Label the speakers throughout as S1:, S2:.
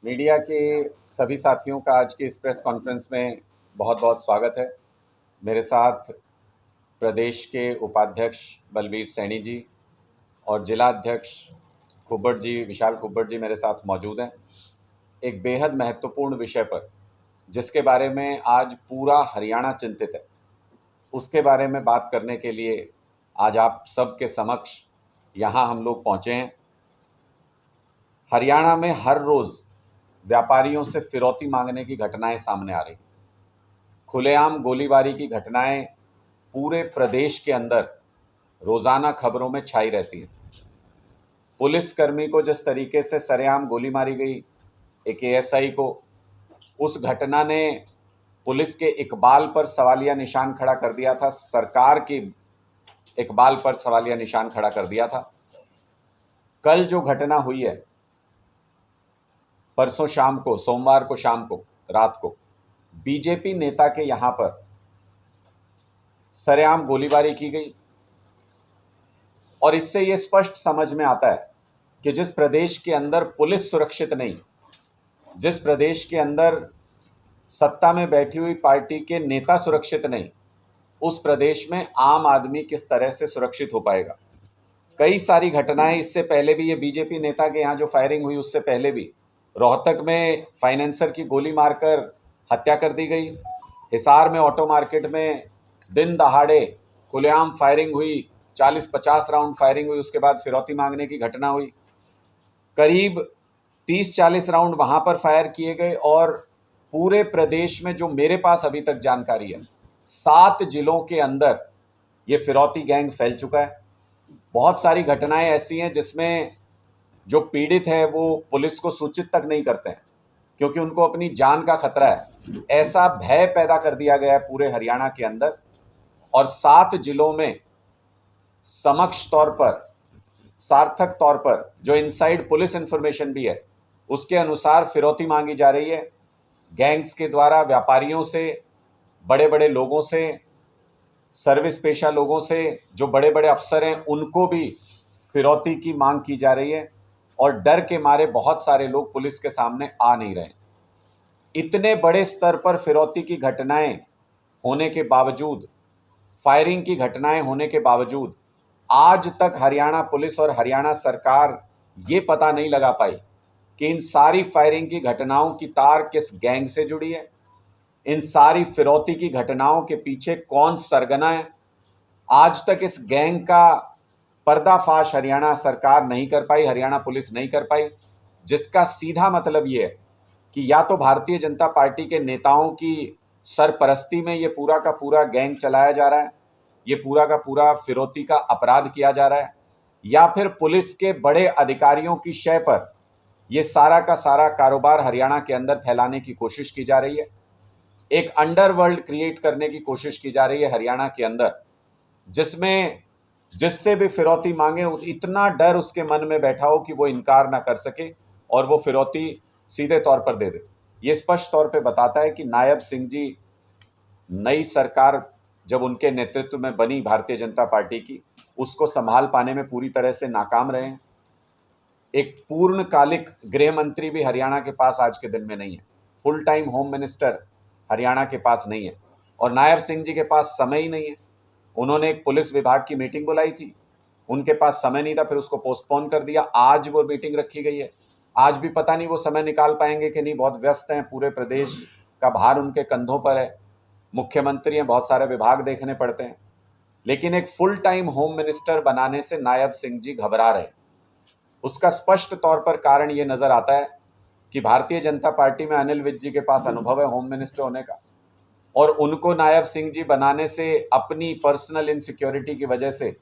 S1: Media के सभी साथियों का आज की इस प्रेस कॉन्फ्रेंस में बहुत बहुत स्वागत है। मेरे साथ प्रदेश के उपाध्यक्ष बलबीर सैनी जी और जिला अध्यक्ष कुब्बड़ जी, विशाल कुब्बड़ जी मेरे साथ मौजूद हैं। एक बेहद महत्वपूर्ण विषय पर, जिसके बारे में आज पूरा हरियाणा चिंतित है, उसके बारे में बात करने के लिए आज आप सबके समक्ष यहाँ हम लोग पहुँचे हैं। हरियाणा में हर रोज़ व्यापारियों से फिरौती मांगने की घटनाएं सामने आ रही हैं। खुलेआम गोलीबारी की घटनाएं पूरे प्रदेश के अंदर रोजाना खबरों में छाई रहती हैं। पुलिसकर्मी को जिस तरीके से सरेआम गोली मारी गई, एक एएसआई को, उस घटना ने पुलिस के इकबाल पर सवालिया निशान खड़ा कर दिया था, सरकार की इकबाल पर सवालिया निशान खड़ा कर दिया था। कल जो घटना हुई है, परसों शाम को, सोमवार को शाम को, रात को बीजेपी नेता के यहां पर सरेआम गोलीबारी की गई और इससे यह स्पष्ट समझ में आता है कि जिस प्रदेश के अंदर पुलिस सुरक्षित नहीं, जिस प्रदेश के अंदर सत्ता में बैठी हुई पार्टी के नेता सुरक्षित नहीं, उस प्रदेश में आम आदमी किस तरह से सुरक्षित हो पाएगा। कई सारी घटनाएं इससे पहले भी, ये बीजेपी नेता के यहाँ जो फायरिंग हुई उससे पहले भी, रोहतक में फाइनेंसर की गोली मारकर हत्या कर दी गई। हिसार में ऑटो मार्केट में दिन दहाड़े खुलेआम फायरिंग हुई, 40-50 राउंड फायरिंग हुई, उसके बाद फिरौती मांगने की घटना हुई। करीब 30-40 राउंड वहां पर फायर किए गए और पूरे प्रदेश में जो मेरे पास अभी तक जानकारी है, 7 जिलों के अंदर ये फिरौती गैंग फैल चुका है। बहुत सारी घटनाएं ऐसी हैं जिसमें जो पीड़ित है वो पुलिस को सूचित तक नहीं करते हैं, क्योंकि उनको अपनी जान का खतरा है। ऐसा भय पैदा कर दिया गया है पूरे हरियाणा के अंदर, और 7 जिलों में समक्ष तौर पर, सार्थक तौर पर जो इनसाइड पुलिस इंफॉर्मेशन भी है, उसके अनुसार फिरौती मांगी जा रही है गैंग्स के द्वारा, व्यापारियों से, बड़े बड़े लोगों से, सर्विस पेशा लोगों से, जो बड़े बड़े अफसर हैं उनको भी फिरौती की मांग की जा रही है और डर के मारे बहुत सारे लोग पुलिस के सामने आ नहीं रहे। इतने बड़े स्तर पर फिरौती की घटनाएं होने के बावजूद, फायरिंग की घटनाएं होने के बावजूद, आज तक हरियाणा पुलिस और हरियाणा सरकार ये पता नहीं लगा पाई कि इन सारी फायरिंग की घटनाओं की तार किस गैंग से जुड़ी है, इन सारी फिरौती की घटनाओं के पीछे कौन सरगना है। आज तक इस गैंग का पर्दाफाश हरियाणा सरकार नहीं कर पाई, हरियाणा पुलिस नहीं कर पाई, जिसका सीधा मतलब ये है कि या तो भारतीय जनता पार्टी के नेताओं की सरपरस्ती में ये पूरा का पूरा गैंग चलाया जा रहा है, ये पूरा का पूरा फिरौती का अपराध किया जा रहा है, या फिर पुलिस के बड़े अधिकारियों की शय पर ये सारा का सारा कारोबार हरियाणा के अंदर फैलाने की कोशिश की जा रही है। एक अंडरवर्ल्ड क्रिएट करने की कोशिश की जा रही है हरियाणा के अंदर, जिसमें जिससे भी फिरौती मांगे इतना डर उसके मन में बैठा हो कि वो इनकार ना कर सके और वो फिरौती सीधे तौर पर दे दे। ये स्पष्ट तौर पे बताता है कि नायब सिंह जी, नई सरकार जब उनके नेतृत्व में बनी भारतीय जनता पार्टी की, उसको संभाल पाने में पूरी तरह से नाकाम रहे हैं। एक पूर्णकालिक गृह मंत्री भी हरियाणा के पास आज के दिन में नहीं है, full time home minister Haryana के पास नहीं है, और नायब सिंह जी के पास समय ही नहीं है। उन्होंने एक पुलिस विभाग की मीटिंग बुलाई थी, उनके पास समय नहीं था, फिर उसको पोस्टपोन कर दिया। आज वो मीटिंग रखी गई है, आज भी पता नहीं वो समय निकाल पाएंगे कि नहीं, बहुत व्यस्त हैं, पूरे प्रदेश का भार उनके कंधों पर है, मुख्यमंत्री हैं, बहुत सारे विभाग देखने पड़ते हैं। लेकिन एक फुल टाइम होम मिनिस्टर बनाने से नायब सिंह जी घबरा रहे हैं। उसका स्पष्ट तौर पर कारण ये नजर आता है कि भारतीय जनता पार्टी में अनिल विज जी के पास अनुभव है होम मिनिस्टर होने का, और उनको नायब सिंह जी बनाने से अपनी पर्सनल इनसिक्योरिटी की वजह से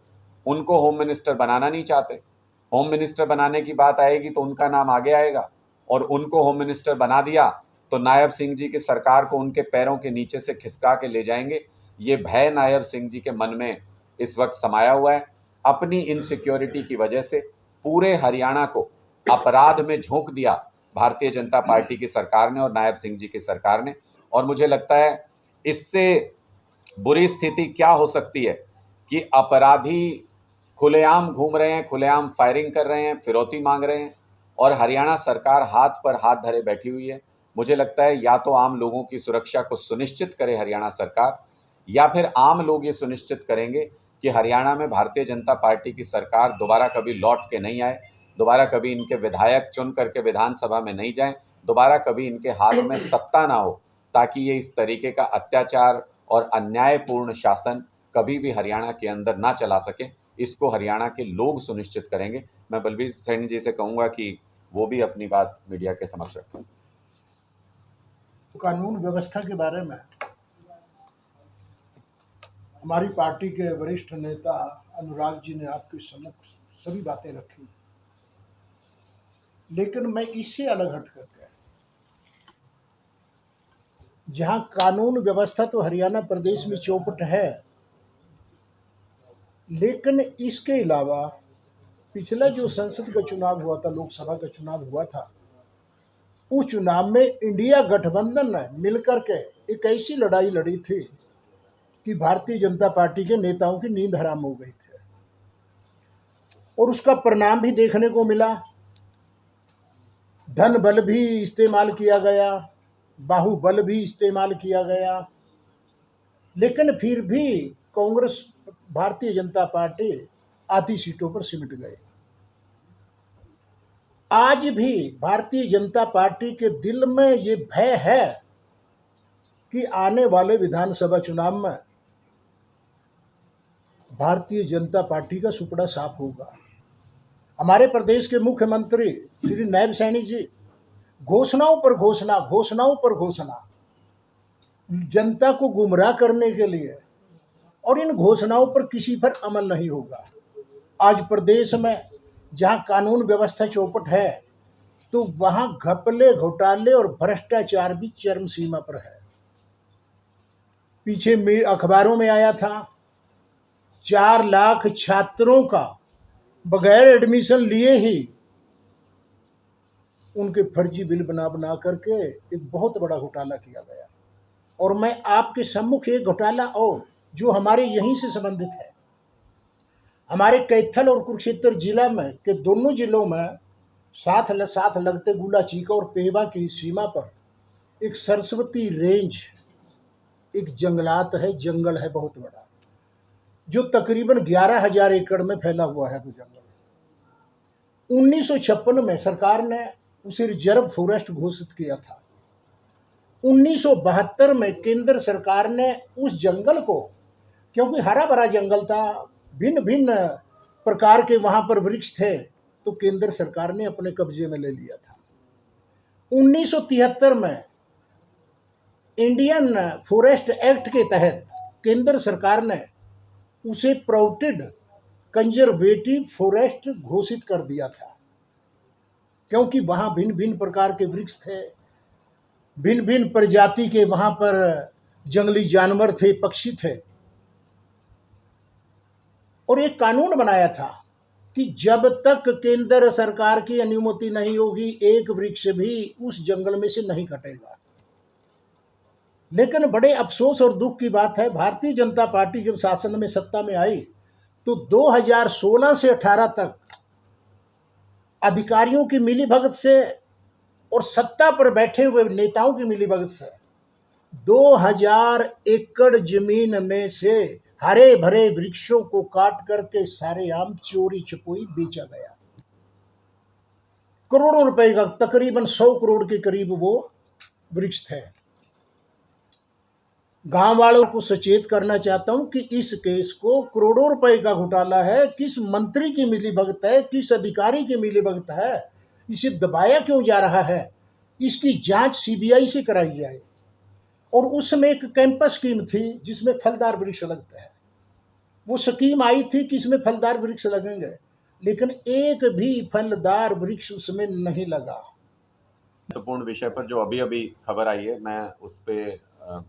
S1: उनको होम मिनिस्टर बनाना नहीं चाहते। होम मिनिस्टर बनाने की बात आएगी तो उनका नाम आगे आएगा, और उनको होम मिनिस्टर बना दिया तो नायब सिंह जी की सरकार को उनके पैरों के नीचे से खिसका के ले जाएंगे। ये भय नायब सिंह जी के मन में इस वक्त समाया हुआ है। अपनी इनसिक्योरिटी की वजह से पूरे हरियाणा को अपराध में झोंक दिया भारतीय जनता पार्टी की सरकार ने और नायब सिंह जी की सरकार ने। और मुझे लगता है इससे बुरी स्थिति क्या हो सकती है कि अपराधी खुलेआम घूम रहे हैं, खुलेआम फायरिंग कर रहे हैं, फिरौती मांग रहे हैं, और हरियाणा सरकार हाथ पर हाथ धरे बैठी हुई है। मुझे लगता है या तो आम लोगों की सुरक्षा को सुनिश्चित करे हरियाणा सरकार, या फिर आम लोग ये सुनिश्चित करेंगे कि हरियाणा में भारतीय जनता पार्टी की सरकार दोबारा कभी लौट के नहीं आए, दोबारा कभी इनके विधायक चुन करके विधानसभा में नहीं जाएं, दोबारा कभी इनके हाथ में सत्ता ना हो, ताकि ये इस तरीके का अत्याचार और अन्यायपूर्ण शासन कभी भी हरियाणा के अंदर ना चला सके। इसको हरियाणा के लोग सुनिश्चित करेंगे। मैं बलबीर सैनी जी से कहूँगा कि वो भी अपनी बात मीडिया के समक्ष रखें।
S2: कानून व्यवस्था के बारे में हमारी पार्टी के वरिष्ठ नेता अनुराग जी ने आपके सम्मुख सभी बातें रखी, लेकिन मैं इससे अलग हट करके, जहां कानून व्यवस्था तो हरियाणा प्रदेश में चौपट है, लेकिन इसके अलावा पिछला जो संसद का चुनाव हुआ था, लोकसभा का चुनाव हुआ था, उस चुनाव में इंडिया गठबंधन ने मिलकर के एक ऐसी लड़ाई लड़ी थी कि भारतीय जनता पार्टी के नेताओं की नींद हराम हो गई थी, और उसका परिणाम भी देखने को मिला। धन बल भी इस्तेमाल किया गया, बाहुबल भी इस्तेमाल किया गया, लेकिन फिर भी कांग्रेस भारतीय जनता पार्टी आधी सीटों पर सिमट गए। आज भी भारतीय जनता पार्टी के दिल में ये भय है कि आने वाले विधानसभा चुनाव में भारतीय जनता पार्टी का सुपड़ा साफ होगा। हमारे प्रदेश के मुख्यमंत्री श्री नायब सैनी जी घोषणाओं पर घोषणा, घोषणाओं पर घोषणा, जनता को गुमराह करने के लिए, और इन घोषणाओं पर किसी पर अमल नहीं होगा। आज प्रदेश में जहां कानून व्यवस्था चौपट है, तो वहां घपले, घोटाले और भ्रष्टाचार भी चरम सीमा पर है। पीछे अखबारों में आया था 4 लाख छात्रों का बगैर एडमिशन लिए ही उनके फर्जी बिल बना बना करके एक बहुत बड़ा घोटाला किया गया। और मैं आपके सम्मुख एक घोटाला और, जो हमारे यहीं से संबंधित है, हमारे कैथल और कुरुक्षेत्र जिला में के दोनों जिलों में साथ लगते गुला चीका और पेहवा की सीमा पर एक सरस्वती रेंज, एक जंगलात है, जंगल है बहुत बड़ा, जो तकरीबन 11,000 एकड़ में फैला हुआ है। वो जंगल 1956 में सरकार ने उसे रिजर्व फॉरेस्ट घोषित किया था। 1972 में केंद्र सरकार ने उस जंगल को, क्योंकि हरा भरा जंगल था, भिन्न भिन्न प्रकार के वहां पर वृक्ष थे, तो केंद्र सरकार ने अपने कब्जे में ले लिया था। 1973 में इंडियन फॉरेस्ट एक्ट के तहत केंद्र सरकार ने उसे प्रोटेक्टेड कंजर्वेटिव फॉरेस्ट घोषित कर दिया था, क्योंकि वहां भिन्न भिन्न प्रकार के वृक्ष थे, भिन्न भिन्न प्रजाति के वहां पर जंगली जानवर थे, पक्षी थे। और एक कानून बनाया था कि जब तक केंद्र सरकार की अनुमति नहीं होगी, एक वृक्ष भी उस जंगल में से नहीं कटेगा। लेकिन बड़े अफसोस और दुख की बात है, भारतीय जनता पार्टी जब शासन में सत्ता में आई, तो 2016 से 18 तक अधिकारियों की मिलीभगत से और सत्ता पर बैठे हुए नेताओं की मिलीभगत से 2000 एकड़ जमीन में से हरे भरे वृक्षों को काट करके सारेआम चोरी छुपोई बेचा गया। करोड़ों रुपए का, तकरीबन 100 करोड़ के करीब वो वृक्ष थे। गांव वालों को सचेत करना चाहता हूं कि इस केस को करोड़ों रुपए का घोटाला है, किस मंत्री की मिलीभगत है, किस अधिकारी की मिलीभगत है, इसे दबाया क्यों जा रहा है, इसकी जांच सीबीआई से कराई जाए। और उसमें एक कैंपस स्कीम थी जिसमें फलदार वृक्ष लगते हैं, वो स्कीम आई थी कि इसमें फलदार वृक्ष लगेंगे, लेकिन एक भी फलदार वृक्ष उसमें नहीं लगा।
S1: महत्वपूर्ण विषय पर जो अभी अभी खबर आई है, मैं उस पर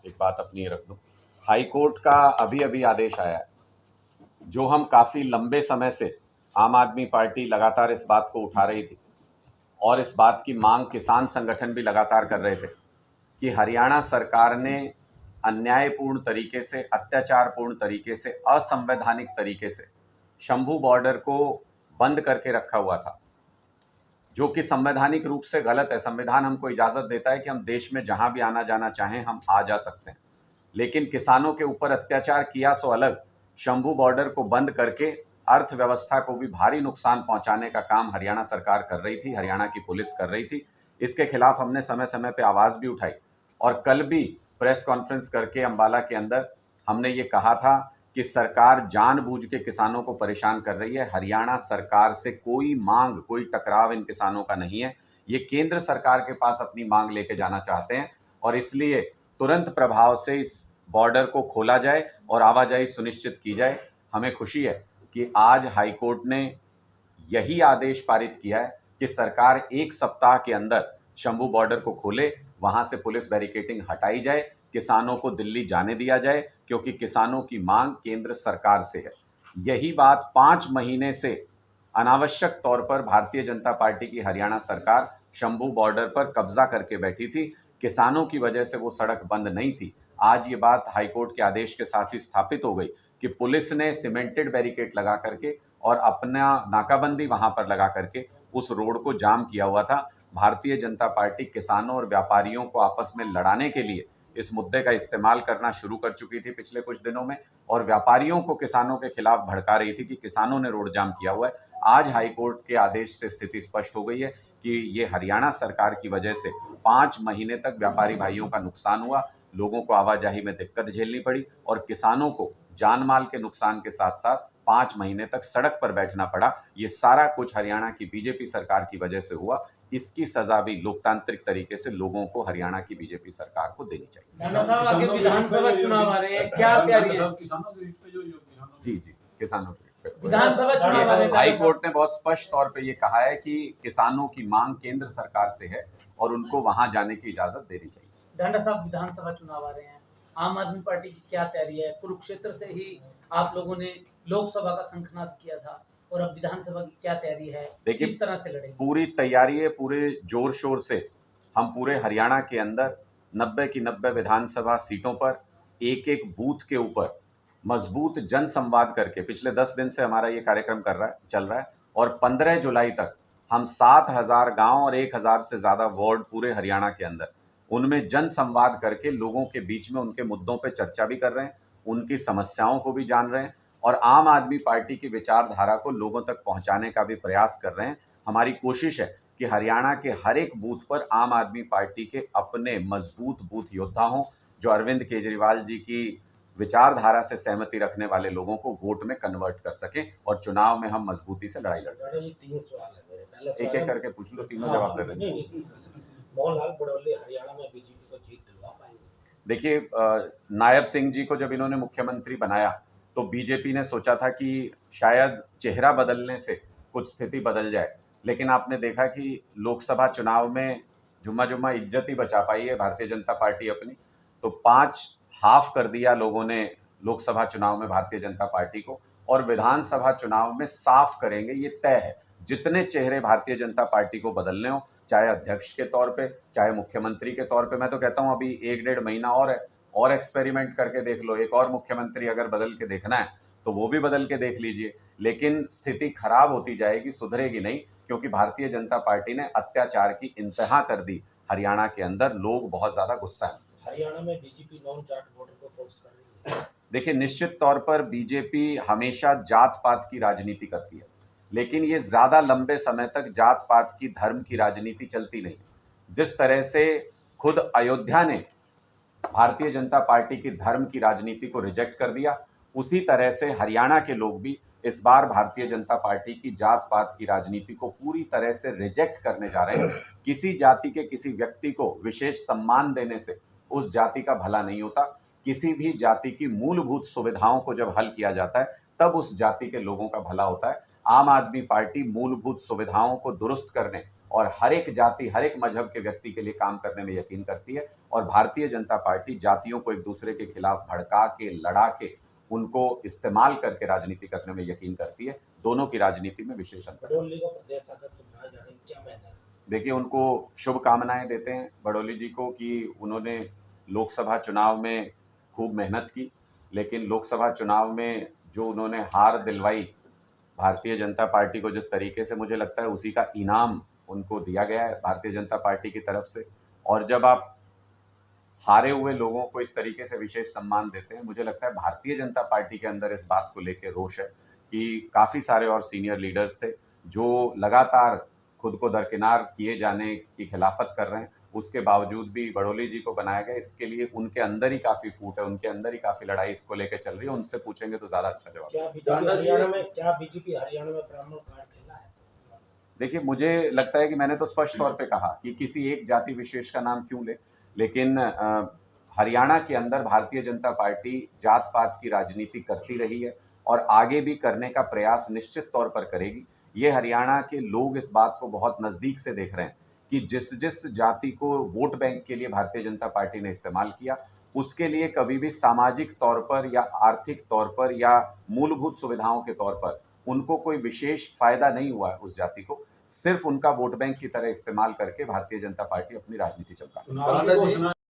S1: एक बात अपनी रख दूं। हाई कोर्ट का अभी अभी आदेश आया है, जो हम काफी लंबे समय से आम आदमी पार्टी लगातार इस बात को उठा रही थी, और इस बात की मांग किसान संगठन भी लगातार कर रहे थे कि हरियाणा सरकार ने अन्यायपूर्ण तरीके से, अत्याचारपूर्ण तरीके से, असंवैधानिक तरीके से शंभू बॉर्डर को बंद करके रखा हुआ था। जो कि संवैधानिक रूप से गलत है। संविधान हमको इजाज़त देता है कि हम देश में जहां भी आना जाना चाहें हम आ जा सकते हैं, लेकिन किसानों के ऊपर अत्याचार किया सो अलग, शंभू बॉर्डर को बंद करके अर्थव्यवस्था को भी भारी नुकसान पहुंचाने का काम हरियाणा सरकार कर रही थी, हरियाणा की पुलिस कर रही थी। इसके खिलाफ हमने समय समय पे आवाज़ भी उठाई और कल भी प्रेस कॉन्फ्रेंस करके अम्बाला के अंदर हमने ये कहा था कि सरकार जानबूझ के किसानों को परेशान कर रही है। हरियाणा सरकार से कोई मांग, कोई टकराव इन किसानों का नहीं है। ये केंद्र सरकार के पास अपनी मांग लेके जाना चाहते हैं और इसलिए तुरंत प्रभाव से इस बॉर्डर को खोला जाए और आवाजाही सुनिश्चित की जाए। हमें खुशी है कि आज हाईकोर्ट ने यही आदेश पारित किया है कि सरकार 1 सप्ताह के अंदर शंभू बॉर्डर को खोले, वहां से पुलिस बैरिकेडिंग हटाई जाए, किसानों को दिल्ली जाने दिया जाए, क्योंकि किसानों की मांग केंद्र सरकार से है। यही बात 5 महीने से अनावश्यक तौर पर भारतीय जनता पार्टी की हरियाणा सरकार शंभू बॉर्डर पर कब्जा करके बैठी थी। किसानों की वजह से वो सड़क बंद नहीं थी। आज ये बात हाईकोर्ट के आदेश के साथ ही स्थापित हो गई कि पुलिस ने सीमेंटेड बैरिकेड लगा करके और अपना नाकाबंदी वहां पर लगा करके उस रोड को जाम किया हुआ था। भारतीय जनता पार्टी किसानों और व्यापारियों को आपस में लड़ाने के लिए इस मुद्दे का इस्तेमाल करना शुरू कर चुकी थी पिछले कुछ दिनों में, और व्यापारियों को किसानों के खिलाफ भड़का रही थी कि किसानों ने रोड जाम किया हुआ है। आज हाईकोर्ट के आदेश से स्थिति स्पष्ट हो गई है कि ये हरियाणा सरकार की वजह से 5 महीने तक व्यापारी भाइयों का नुकसान हुआ, लोगों को आवाजाही में दिक्कत झेलनी पड़ी और किसानों को जान माल के नुकसान के साथ साथ 5 महीने तक सड़क पर बैठना पड़ा। ये सारा कुछ हरियाणा की बीजेपी सरकार की वजह से हुआ। इसकी सजा भी लोकतांत्रिक तरीके से लोगों को हरियाणा की बीजेपी सरकार को देनी चाहिए।
S3: आगे विधानसभा चुनाव आ रहे हैं, क्या तैयारी है?
S1: जी, किसानों पे
S3: विधानसभा चुनाव आ रहे हैं।
S1: हाईकोर्ट ने बहुत स्पष्ट तौर पे ये कहा है कि किसानों की मांग केंद्र सरकार से है और उनको वहां जाने की इजाजत देनी चाहिए।
S3: डांडा साहब, विधानसभा चुनाव आ रहे हैं, आम आदमी पार्टी की क्या तैयारी है? कुरुक्षेत्र से ही आप लोगों ने लोकसभा का शंखनाद किया था और अब विधानसभा की क्या तैयारी है?
S1: देखिए,
S3: किस तरह से लड़ेंगे?
S1: पूरी तैयारी है, पूरे जोर शोर से हम पूरे हरियाणा के अंदर 90 की 90 विधानसभा सीटों पर एक एक बूथ के ऊपर मजबूत जन संवाद करके पिछले 10 दिन से हमारा ये कार्यक्रम चल रहा है और 15 जुलाई तक हम 7,000 गांव और 1,000 से ज्यादा वार्ड पूरे हरियाणा के अंदर उनमें जन संवाद करके लोगों के बीच में उनके मुद्दों पे चर्चा भी कर रहे हैं, उनकी समस्याओं को भी जान रहे हैं और आम आदमी पार्टी की विचारधारा को लोगों तक पहुंचाने का भी प्रयास कर रहे हैं। हमारी कोशिश है कि हरियाणा के हर एक बूथ पर आम आदमी पार्टी के अपने मजबूत बूथ योद्धा हों, जो अरविंद केजरीवाल जी की विचारधारा से सहमति रखने वाले लोगों को वोट में कन्वर्ट कर सकें और चुनाव में हम मजबूती से लड़ाई लड़ सकें।
S2: 3 सवाल है मेरे। पहला
S1: एक एक करके पूछ लो, तीनों जवाब दे देंगे।
S2: मोहनलाल बड़ौली हरियाणा में बीजेपी को जीत दिलवा पाएंगे?
S1: देखिए, नायब सिंह जी को जब इन्होंने मुख्यमंत्री बनाया तो बीजेपी ने सोचा था कि शायद चेहरा बदलने से कुछ स्थिति बदल जाए, लेकिन आपने देखा कि लोकसभा चुनाव में जुम्मा जुम्मा इज्जत ही बचा पाई है भारतीय जनता पार्टी अपनी। तो 5 हाफ कर दिया लोगों ने लोकसभा चुनाव में भारतीय जनता पार्टी को, और विधानसभा चुनाव में साफ करेंगे, ये तय है। जितने चेहरे भारतीय जनता पार्टी को बदलने हो, चाहे अध्यक्ष के तौर पे, चाहे मुख्यमंत्री के तौर पे, मैं तो कहता हूं अभी 1-1.5 महीना और है, और एक्सपेरिमेंट करके देख लो। एक और मुख्यमंत्री अगर बदल के देखना है तो वो भी बदल के देख लीजिए, लेकिन स्थिति खराब होती जाएगी, सुधरेगी नहीं, क्योंकि भारतीय जनता पार्टी ने अत्याचार की इंतहा कर दी हरियाणा के अंदर। लोग बहुत ज्यादा गुस्सा है।
S2: हरियाणा में बीजेपी नॉन जाट वोटर को फोर्स कर रही है।
S1: देखिए, निश्चित तौर पर बीजेपी हमेशा जात पात की राजनीति करती है, लेकिन ये ज्यादा लंबे समय तक जात पात की, धर्म की राजनीति चलती नहीं। जिस तरह से खुद अयोध्या ने भारतीय जनता पार्टी की धर्म की राजनीति को रिजेक्ट कर दिया, उसी तरह से हरियाणा के लोग भी इस बार भारतीय जनता पार्टी की जात पात की राजनीति को पूरी तरह से रिजेक्ट करने जा रहे हैं। किसी जाति के किसी व्यक्ति को विशेष सम्मान देने से उस जाति का भला नहीं होता। किसी भी जाति की मूलभूत सुविधाओं को जब हल किया जाता है तब उस जाति के लोगों का भला होता है। आम आदमी पार्टी मूलभूत सुविधाओं को दुरुस्त करने और हर एक जाति, हर एक मजहब के व्यक्ति के लिए काम करने में यकीन करती है, और भारतीय जनता पार्टी जातियों को एक दूसरे के खिलाफ भड़का के, लड़ा के, उनको इस्तेमाल करके राजनीति करने में यकीन करती है। दोनों की राजनीति में विशेष अंतर है। देखिए, उनको शुभकामनाएं देते हैं बड़ौली जी को कि उन्होंने लोकसभा चुनाव में खूब मेहनत की, लेकिन लोकसभा चुनाव में जो उन्होंने हार दिलवाई भारतीय जनता पार्टी को, जिस तरीके से, मुझे लगता है उसी का इनाम उनको दिया गया है भारतीय जनता पार्टी की तरफ से। और जब आप हारे हुए लोगों को इस तरीके से विशेष सम्मान देते हैं, मुझे लगता है भारतीय जनता पार्टी के अंदर इस बात को लेकर रोष है कि काफ़ी सारे और सीनियर लीडर्स थे जो लगातार खुद को दरकिनार किए जाने की खिलाफत कर रहे हैं, उसके बावजूद भी बड़ोली जी को बनाया गया। इसके लिए उनके अंदर ही काफ़ी फूट है, उनके अंदर ही काफ़ी लड़ाई इसको लेकर चल रही है। उनसे पूछेंगे तो ज़्यादा अच्छा जवाब।
S2: क्या बीजेपी हरियाणा में ब्राह्मण कार्ड खेला है?
S1: देखिए, मुझे लगता है कि मैंने तो स्पष्ट तौर पे कहा कि किसी एक जाति विशेष का नाम क्यों ले, लेकिन हरियाणा के अंदर भारतीय जनता पार्टी जात पात की राजनीति करती रही है और आगे भी करने का प्रयास निश्चित तौर पर करेगी। ये हरियाणा के लोग इस बात को बहुत नज़दीक से देख रहे हैं कि जिस जिस जाति को वोट बैंक के लिए भारतीय जनता पार्टी ने इस्तेमाल किया, उसके लिए कभी भी सामाजिक तौर पर या आर्थिक तौर पर या मूलभूत सुविधाओं के तौर पर उनको कोई विशेष फायदा नहीं हुआ है। उस जाति को सिर्फ उनका वोट बैंक की तरह इस्तेमाल करके भारतीय जनता पार्टी अपनी राजनीति चमका।